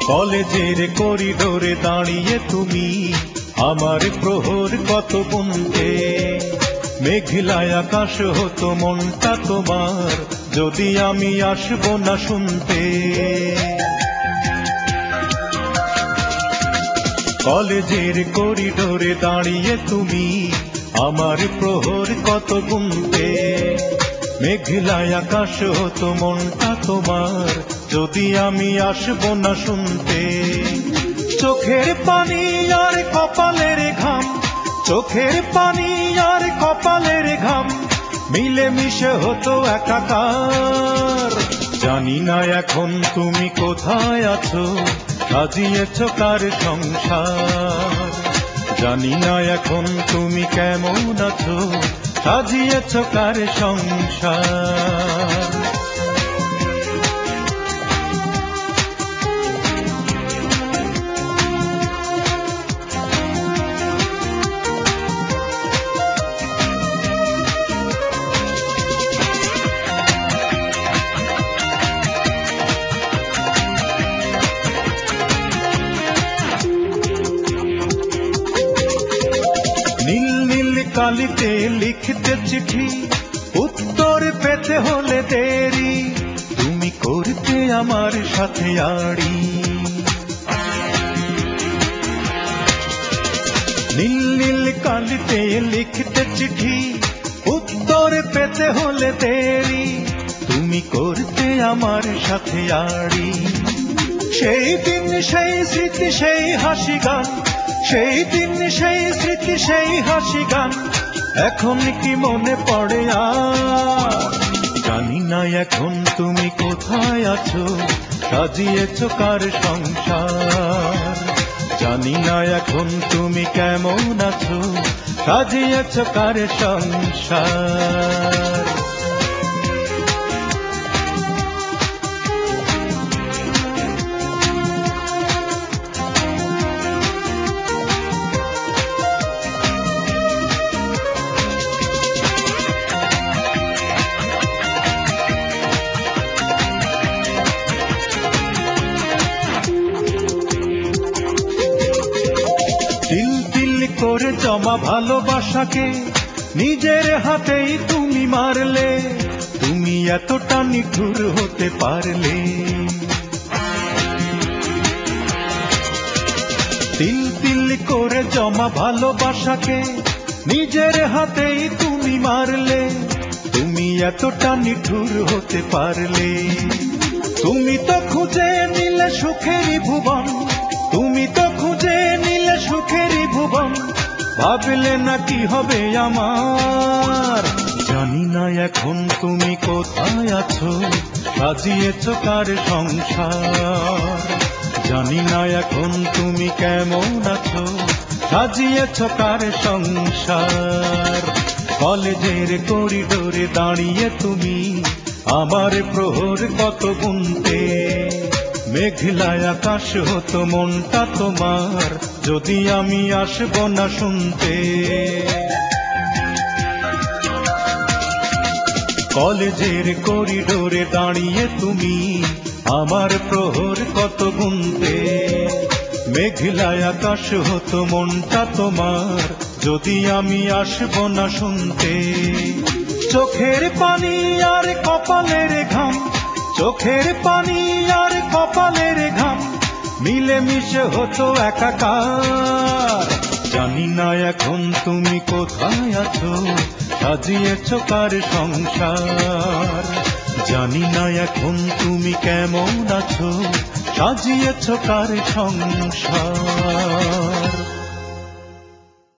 কলেজের করিডোরে দাঁড়িয়ে তুমি আমার প্রহর কত গুনতে, মেঘলায় আকাশ হতো মনটা তোমার যদি আমি আসবো না শুনতে। কলেজের করিডোরে দাঁড়িয়ে তুমি আমার প্রহর কত গুনতে, মেঘলায় আকাশ হতো মনটা তোমার যদি আমি আসবো না শুনতে। চোখের পানি আর কপালের ঘাম, চোখের পানি আর কপালের ঘাম মিলে মিশে হতো একাকার। জানি না এখন তুমি কোথায় আছো, সাজিয়েছো কার সংসার। জানি না এখন তুমি কেমন আছো, সাজিয়েছো কার সংসার। নীল নীল কালিতে লিখতে চিঠি, উত্তর পেতে হলে দেরি, তুমি করতে আমার সাথে আড়ি। নীল নীল কালিতে লিখতে চিঠি, উত্তর পেতে হলে দেরি, তুমি করতে আমার সাথে আড়ি। সেই দিন সেই স্মৃতি সেই হাসি গান, সেই দিন সেই স্মৃতি সেই হাসি গান এখন কি মনে পড়ে আর? জানি না এখন তুমি কোথায় আছো, সাজিয়েছো কার সংসার। জানি না এখন তুমি কেমন আছো, সাজিয়েছো কার সংসার। তিল তিল করে জমা ভালোবাসাকে নিজের হাতেই তুমি মারলে, তুমি এতটা নিঠুর হতে পারলে। তিল তিল করে জমা ভালোবাসাকে নিজের হাতেই তুমি মারলে, তুমি এতটা নিঠুর হতে পারলে। তুমি তো খুঁজে নিলে সুখেরই ভুবন, তুমি তো খুঁজে নিলে সুখেরই ভুবন, ভাবলে না কি হবে আমার। জানি না এখন তুমি কোথায় আছো, সাজিয়েছো কার সংসার। জানি না এখন তুমি কেমন আছো, সাজিয়েছো কার সংসার। কলেজের করিডোরে দাঁড়িয়ে তুমি আমার প্রহর কত গুনতে, মেঘলায় আকাশ হতো মনটা তোমার যদি আমি আসবো না শুনতে। কলেজের করিডোরে দাঁড়িয়ে তুমি আমার প্রহর কত গুনতে, মেঘলায় আকাশ হতো মনটা তোমার যদি আমি আসবো না শুনতে। চোখের পানি আর কপালের ঘাম, চোখের পানি আর কপালের ঘাম মিলে মিশে হতো একাকার। জানি না এখন তুমি কোথায় আছো, সাজিয়েছো কার সংসার। জানি না এখন তুমি কেমন আছো, সাজিয়েছো কার সংসার।